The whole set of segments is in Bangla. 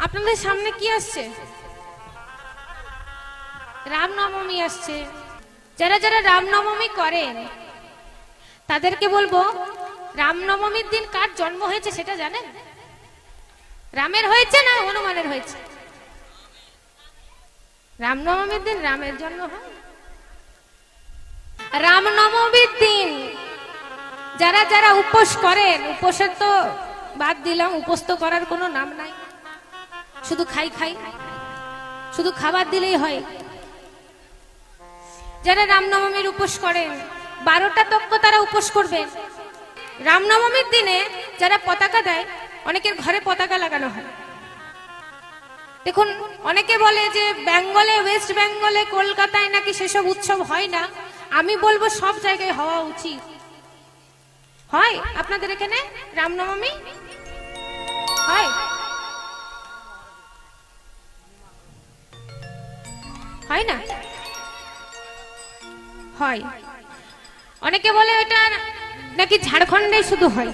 আপনাদের সামনে কি আসছে? রামনবমী আসছে। যারা যারা রামনবমী করেন তাদেরকে বলবো, রামনবমীর দিন কার জন্ম হয়েছে সেটা জানেন? রামের হয়েছে না হনুমানের হয়েছে? রামনবমীর দিন রামের জন্ম হয়। রামনবমীর দিন যারা যারা উপোস করেন, উপোসের তো বাদ দিলাম, উপোস তো করার কোনো নাম নাই, শুধু খাই খাই, শুধু খাবার দিলেই হয়। যারা রামনবমীর উপোস করেন 12টা তক্ক তারা উপোস করবেন। রামনবমীর দিনে যারা পতাকা দেয়, অনেকের ঘরে পতাকা লাগানো হয়। দেখুন, অনেকে বলে যে বেঙ্গলে, ওয়েস্ট বেঙ্গলে, কলকাতায় নাকি সেসব উৎসব হয় না। আমি বলবো সব জায়গায় হওয়া উচিত। হয় আপনাদের এখানে রামনবমী হয়? হয় না? হয়। অনেকে বলে এটা নাকি ঝাড়খণ্ডে শুধু হয়।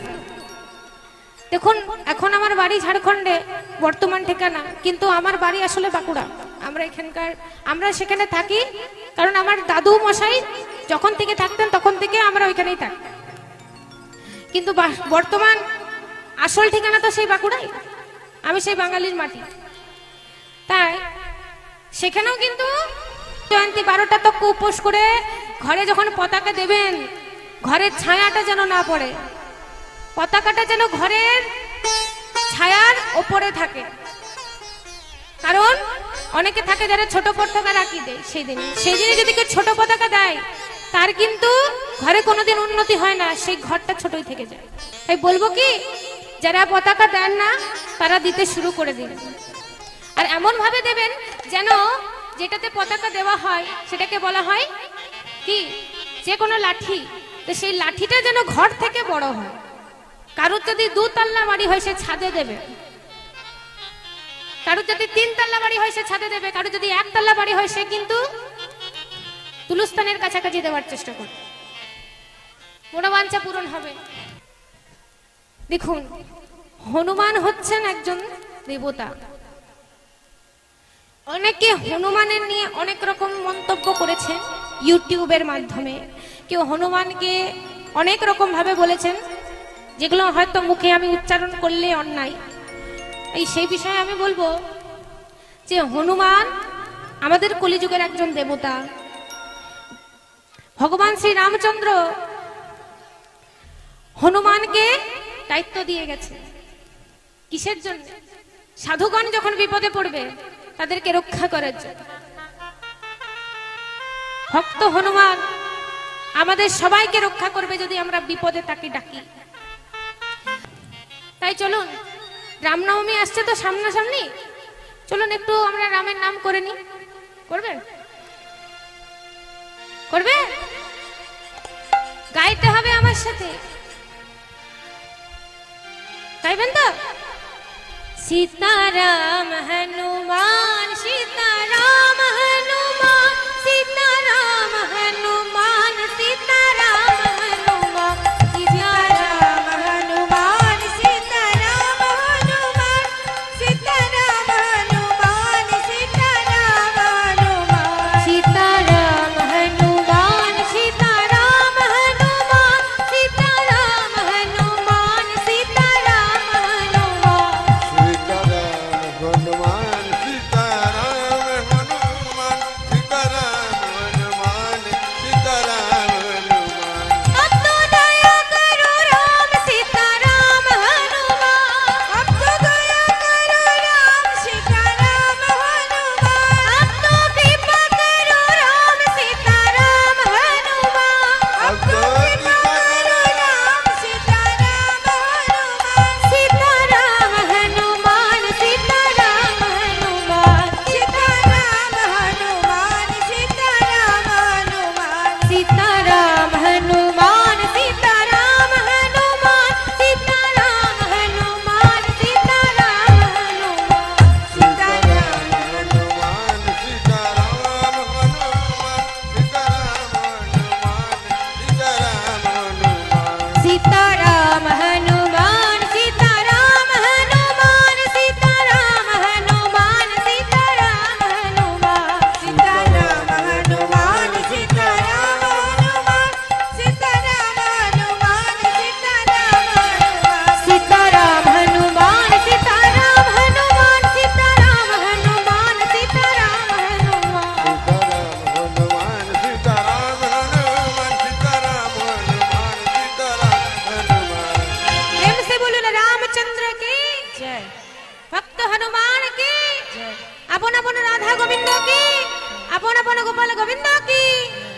দেখুন, এখন আমার বাড়ি ঝাড়খণ্ডে, বর্তমান ঠিকানা, কিন্তু আমার বাড়ি আসলে বাঁকুড়া। আমরা সেখানে থাকি, কারণ আমার দাদু মশাই যখন থেকে থাকতেন তখন থেকে আমরা ওইখানেই থাকি। কিন্তু বর্তমান আসল ঠিকানা তো সেই বাঁকুড়াই, আমি সেই বাঙালির মাটি। তাই সেখানেও কিন্তু জয়ন্তী 12টা তক উপোস করে ঘরে যখন পতাকা দেবেন, ঘরের ছায়াটা যেন না পড়ে, পতাকাটা যেন ঘরের ছায়ার ওপরে থাকে। কারণ অনেকে থাকে যারা ছোট পতাকা রাখি দেয়, সেই দিনে যদি কেউ ছোট পতাকা দেয় তার কিন্তু ঘরে কোনোদিন উন্নতি হয় না, সেই ঘরটা ছোটই থেকে যায়। তাই বলবো কি, যারা পতাকা দেন না তারা দিতে শুরু করে দিন। আর এমন ভাবে দেবেন যেন যেটাতে পতাকা দেওয়া হয় সেটাকে বলা হয় কি, যে কোনো লাঠি, তো সেই লাঠিটা যেন ঘর থেকে বড় হয়। কারোর যদি 2 তল্লা বাড়ি হয় সে ছাদে দেবে, কারোর যদি 3 তল্লা বাড়ি হয় সে ছাদে দেবে, কারোর যদি 1 তল্লা বাড়ি হয় সে কিন্তু তুলস্থানের কাছাকাছি দেওয়ার চেষ্টা করবে, মনোবাঞ্ছা পূরণ হবে। দেখুন, হনুমান হচ্ছেন একজন দেবতা। অনেকে হনুমানের নিয়ে অনেক রকম মন্তব্য করেছেন ইউটিউবের মাধ্যমে। কেউ হনুমানকে অনেক রকম ভাবে বলেছেন, যেগুলো হয়তো মুখে আমি উচ্চারণ করলে অন্যায়। সেই বিষয়ে আমি বলবো যে হনুমান আমাদের কলিযুগের একজন দেবতা। ভগবান শ্রী রামচন্দ্র হনুমানকে দায়িত্ব দিয়ে গেছে। কিসের জন্য? সাধুগণ যখন বিপদে পড়বে তাদেরকে রক্ষা করার জন্য। ভক্ত হনুমান আমাদের সবাইকে রক্ষা করবে যদি আমরা বিপদে তাকে ডাকি। তাই চলুন, রামনবমী আসছে তো সামনাসামনি, চলুন একটু আমরা রামের নাম করে নি। করবে? করবে? গাইতে হবে আমার সাথে, গাইবেন তো? सीताराम हनुमान, सीताराम हनुमान, सीताराम हनुमान, सीताराम हनुमान, सीताराम हनुमान, सीताराम हनुमान, सीताराम हनुमान, सीताराम हनुमान, सीताराम हनुमान, सीताराम हनुमान, सीताराम हनुमान, सीताराम हनुमान, हनुमान सीता রাধা গোবিন্দ কি, আপন আপন গোপাল গোবিন্দ কি,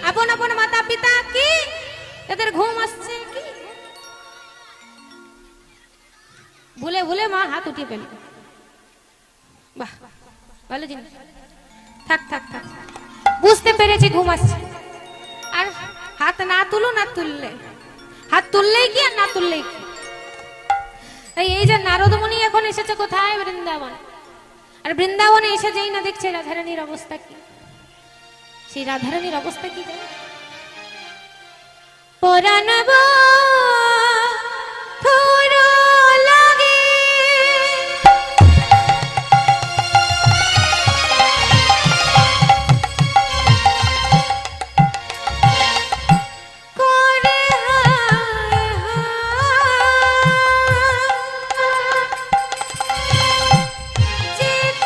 আপন আপন মাতা পিতা কি। তাদের ঘুম আসছে কি, ভুলে ভুলে মা হাত উঠিয়ে ফেলল। বাহ, ভালো জিনিস। থাক থাক থাক, বুঝতে পেরেছি ঘুম আসছে। আর হাত না তুলো, না তুললে, হাত তুললেই কি আর না তুললেই কি। তাই এই যে নারদমণি এখন এসেছে কোথায়, বৃন্দাবন। আর বৃন্দাবনে এসে যেই না দেখছে রাধারানীর অবস্থা কি। সেই রাধারানীর অবস্থা কি জানো? পরানব থুরো লাগে, করে হায় যে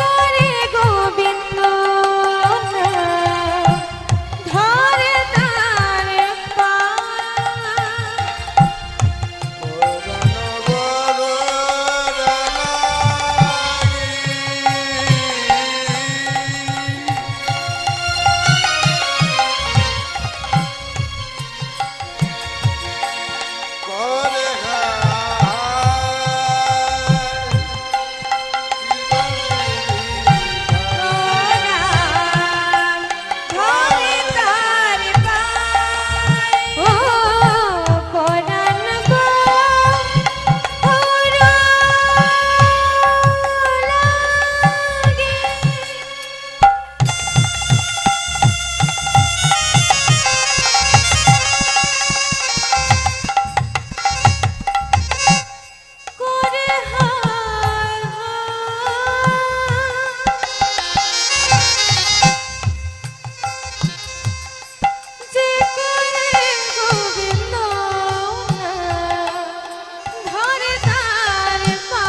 করে গোবিন্দ ধরে তার পা।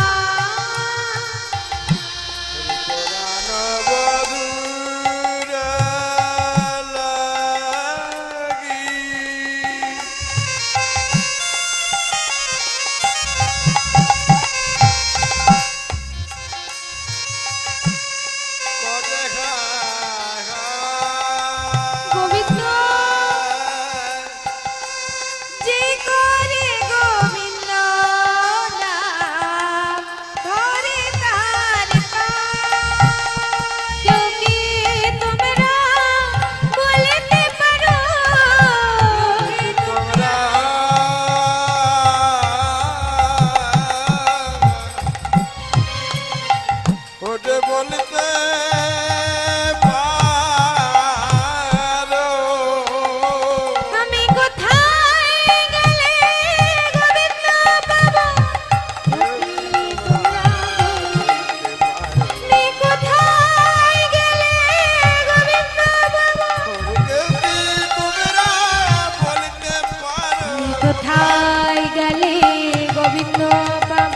কোথায় গেলে গোবিন্দ পাবো, আমি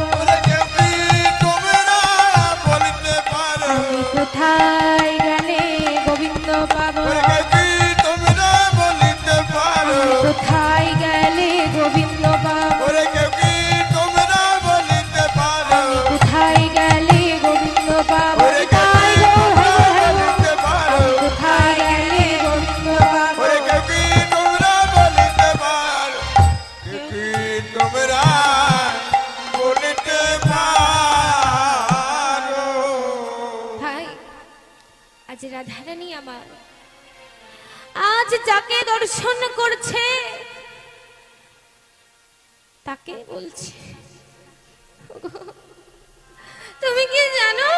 কোথায় গেলে গোবিন্দ পাবো, আমি কোথায় গেলে গোবিন্দ পাবো, আমি কোথায় গেলে গোবিন্দ পাবো, কোথায় গেলে গোবিন্দ পাবো। আজ রাধারানী আমার, আজ যাকে দর্শন করছে তাকে বলছে, তুমি কি জানো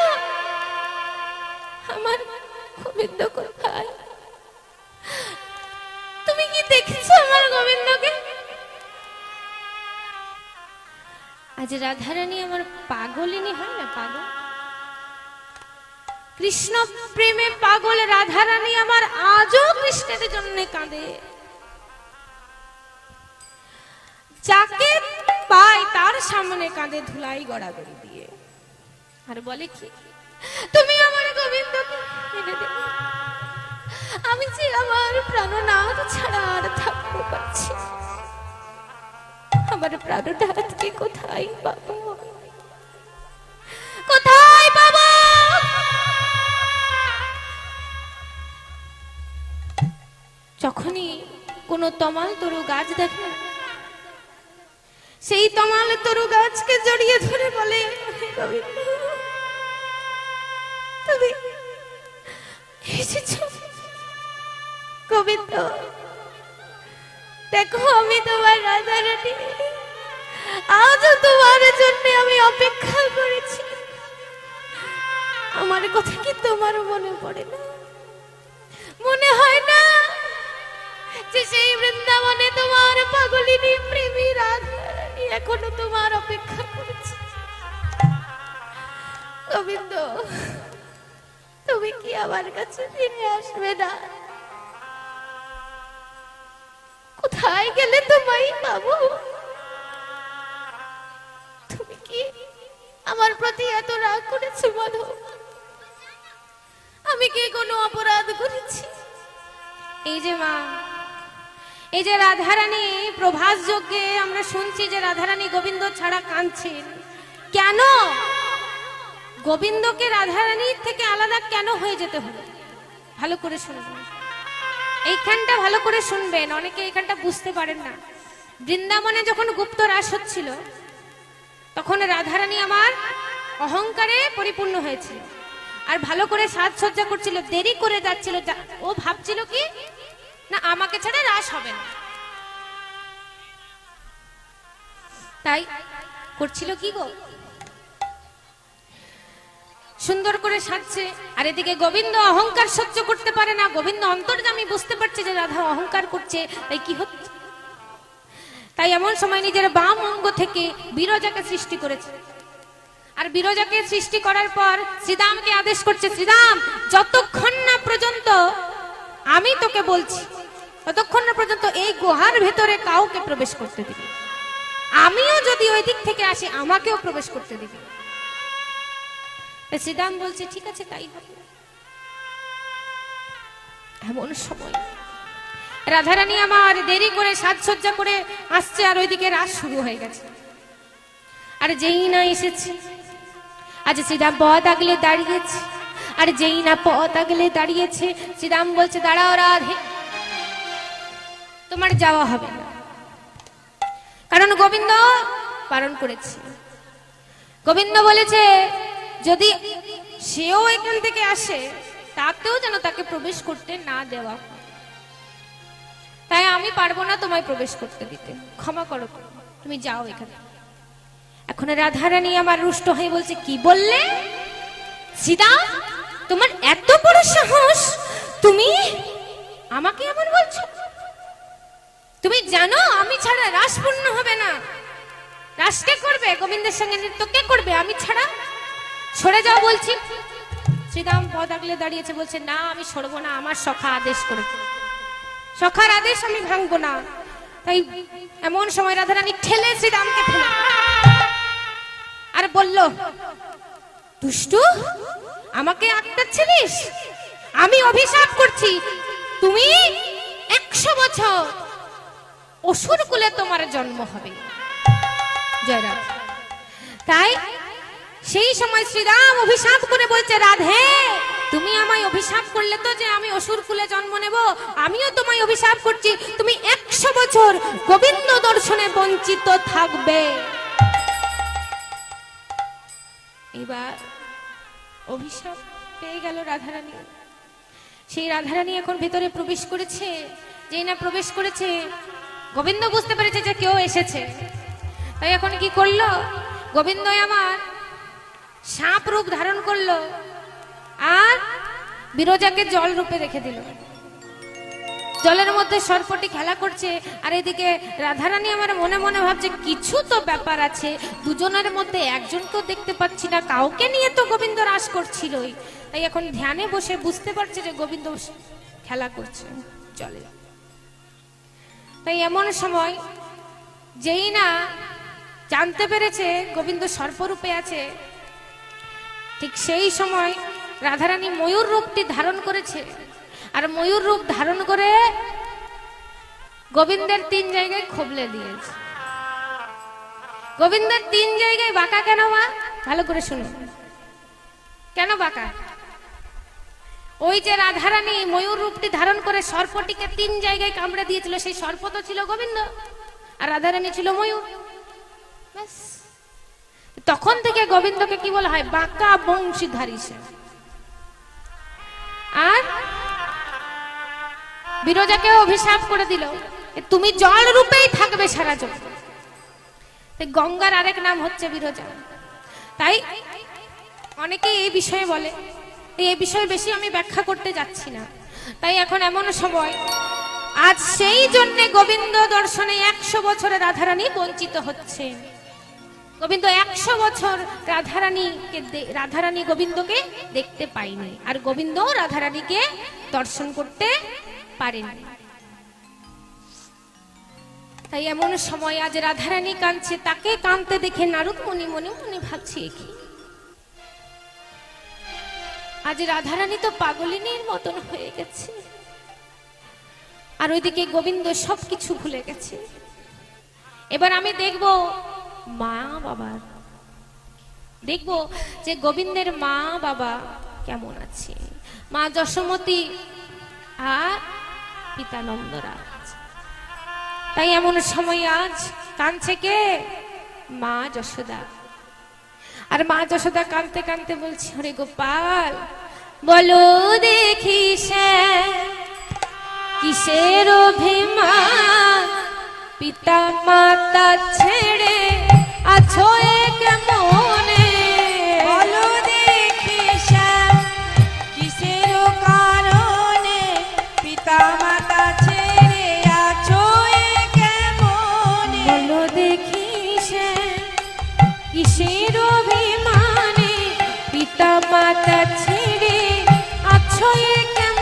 আমার গোবিন্দ কোথায়? তুমি কি দেখেছো আমার গোবিন্দকে? আজ রাধারানী আমার পাগলিনী হয় না, পাগল, কৃষ্ণ প্রেমে পাগল রাধারানী আমার আজও কৃষ্ণের জন্য কাঁদে। যাকে পায় তার সামনে কাঁদে ধুলাই গড়াগড়ি দিয়ে, আর বলে কি, তুমি আমার গোবিন্দকে এনে দেবে। আমি যে আমার প্রাণনাথ ছাড়া আর থাকতে পারছি, আমার প্রাণনাথকে কোথায় পাবো, কোথায় পাবো? কোনো তমাল তরু গাছ দেখে, সেই তমাল তরু গাছকে জড়িয়ে ধরে বলে, গোবিন্দ তুমি এসেছো? গোবিন্দ দেখো, আমি তোমার রাধা রানী, আজও তোমার জন্য আমি অপেক্ষা করেছি। আমার কথা কি তোমার মনে পড়ে না? মনে হয় না যে সেই বৃন্দাবনে তোমার পাগলিনী প্রেমী রাধা রানী এখনো তোমার অপেক্ষা করেছে? গোবিন্দ তুমি কি আমার কাছে ফিরে আসবে না? কোথায় গেলে তোমায় পাবো? তুমি কি আমার প্রতি এত রাগ করেছো মাধব? আমি কি কোনো অপরাধ করেছি? এই যে মা, এই যে রাধারানী প্রভাস যজ্ঞে আমরা শুনছি যে রাধারানী গোবিন্দ ছাড়া কাঁদছেন। কেন গোবিন্দকে রাধারানীর থেকে আলাদা কেন হয়ে যেতে হলো? ভালো করে শুনবেন, এইখানটা ভালো করে শুনবেন। অনেকে এইখানটা বুঝতে পারেন না। বৃন্দাবনে যখন গুপ্ত রাস হচ্ছিল, তখন রাধারানী আমার অহংকারে পরিপূর্ণ হয়েছিল, আর ভালো করে সাজসজ্জা করছিল, দেরি করে যাচ্ছিল। ও ভাবছিল কি না আমাকে ছাড়া রাস হবে না, তাই করছিল কি গো, সুন্দর করে সাজছে। আর এদিকে গোবিন্দ অহংকার সহ্য করতে পারে না। গোবিন্দ অন্তর্যামী, বুঝতে পারছে যে রাধা অহংকার করছে, তাই কি হচ্ছে। তাই এমন সময় নিজের বাম অঙ্গ থেকে বিরজাকে সৃষ্টি করেছে। আর বিরজাকে সৃষ্টি করার পর শ্রীদামকে আদেশ করছে, শ্রীদাম যতক্ষণ না পর্যন্ত আমি তোকে বলছি, ততক্ষণ না পর্যন্ত এই গুহার ভেতরে কাউকে প্রবেশ করতে দিবি। আমিও যদি ওই দিক থেকে আসি, আমাকেও প্রবেশ করতে দিবি। শ্রীদাম বলছে ঠিক আছে, তাই হবে। এমন সময় রাধারানী আমার দেরি করে সাজসজ্জা করে আসছে, আর ওইদিকে রাস শুরু হয়ে গেছে। আর যেই না এসেছে, আজ শ্রীদাম পথ আগলে দাঁড়িয়েছে, আর যেই না পথ আগলে দাঁড়িয়েছে, শ্রীদাম বলছে দাঁড়াও রাধে, তোমার যাওয়া হবে না, কারণ গোবিন্দ বারণ করেছে। গোবিন্দ বলেছে যদি সেও এখান থেকে আসে, তাকেও যেন তাকে প্রবেশ করতে না দেওয়া হয়। তাই আমি পারবো না তোমায় প্রবেশ করতে দিতে, ক্ষমা করো, তুমি যাও এখানে। এখন রাধারানী আমার রুষ্ট হয়ে বলছে, কি বললে শ্রীদাম, তোমার এত বড় সাহস, তুমি আমাকে এমন বলছো? তুমি জানো আমি ছাড়া রাস পূর্ণ হবে না। রাস কে করবে? গোবিন্দের সঙ্গে নৃত্য কে করবে? আমি ছাড়া। সরে যাও বলছি। শ্রীদাম পথ আগলে দাঁড়িয়েছে, বলছে না আমি সরবো না, আমার সখা আদেশ করেছে, সখার আদেশ আমি ভাঙবো না। তাই এমন সময় রাধারানী ঠেলে শ্রীদামকে ফেলে আর বলল, দুষ্টু, আমাকে আটকাচ্ছিলিস? আমি অভিশাপ করছি, তুমি 100 বছর অসুর কুলে তোমার জন্ম হবে। জয় রাধা। তাই সেই সময় শ্রীরাম অভিশাপ করে বলছে, রাধে তুমি আমায় অভিশাপ করলে তো যে আমি অসুর কুলে জন্ম নেব, আমিও তোমায় অভিশাপ করছি, তুমি 100 বছর গোবিন্দ দর্শনে বঞ্চিত থাকবে। এবার অভিশাপ পেয়ে গেল রাধারানী। সেই রাধারানী এখন ভেতরে প্রবেশ করেছে। যেই না প্রবেশ করেছে, গোবিন্দ বুঝতে পেরেছে যে কেউ এসেছে। তাই এখন কি করলো, গোবিন্দ আমার সাপ রূপ ধারণ করলো, আর বিরজাকে জল রূপে রেখে দিল। জলের মধ্যে সর্পটি খেলা করছে, আর এদিকে রাধারানী আমার মনে মনে ভাবছে কিছু তো ব্যাপার আছে, দুজনের মধ্যে একজনকেও দেখতে পাচ্ছি না, কাউকে নিয়ে তো গোবিন্দ রাস করছিলই। তাই এখন ধ্যানে বসে বুঝতে পারছে যে গোবিন্দ খেলা করছে জলে। তাই এমন সময় যেই না জানতে পেরেছে গোবিন্দ সর্পরূপে আছে, ঠিক সেই সময় রাধারানী ময়ূর রূপটি ধারণ করেছে। আর ময়ূর রূপ ধারণ করে গোবিন্দের 3 জায়গায় খোবলে দিয়েছে। গোবিন্দের 3 জায়গায় বাঁকা কেন মা? ভালো করে শুনুন, কেন বাঁকা? ওই যে রাধারানী ময়ূর রূপটি ধারণ করে সর্পটিকে 3 জায়গায় কামড়ে দিয়েছিল, সেই সর্প তো ছিল গোবিন্দ আর রাধারানী ছিল ময়ূর। ব্যাস, তখন থেকে গোবিন্দকে কি বলা হয়? বাঁকা বংশীধারী সে। আর বিরজাকে অভিশাপ করে দিল, তুমি জল রূপেই থাকবে সারা জীবন। গঙ্গার আরেক নাম হচ্ছে বিরজা। তাই অনেকে এই বিষয়ে বলে, এই বিষয়ে বেশি আমি ব্যাখ্যা করতে যাচ্ছি না। তাই এখন এমন সময়, আজ সেই জন্য গোবিন্দ দর্শনে 100 বছরে রাধারানী বঞ্চিত হচ্ছে। গোবিন্দ 100 বছর রাধারানী গোবিন্দকে দেখতে পায়নি, আর গোবিন্দ রাধারানীকে দর্শন করতে পারেনি। তাই এমন সময় আজ রাধারানী কাঁদছে, তাকে কাঁদতে দেখে নারদ মুনি মনে মনে ভাবছে, কি আজ রাধারানী তো পাগলিনীর মতন হয়ে গেছে, আর ওইদিকে গোবিন্দ সবকিছু ভুলে গেছে। এবার আমি দেখব মা বাবার, দেখব যে গোবিন্দের মা বাবা কেমন আছে। মা যশোমতী আর পিতা নন্দরাজ। তাই এমন সময় আজ কাঁদছে কে? মা যশোদা। আর মা যশোদা কাঁদতে কাঁদতে বলছে, হরে গোপাল বলো দেখি কিসের অভিমান, পিতা মাতা ছেড়ে আছো কেমনে? বলো দেখি কিসের কারণে পিতা মাতা ছেড়ে আছো কেমনে? বলো দেখি কিসের অভিমানে পিতা মাতা ছেড়ে আছো কেমনে?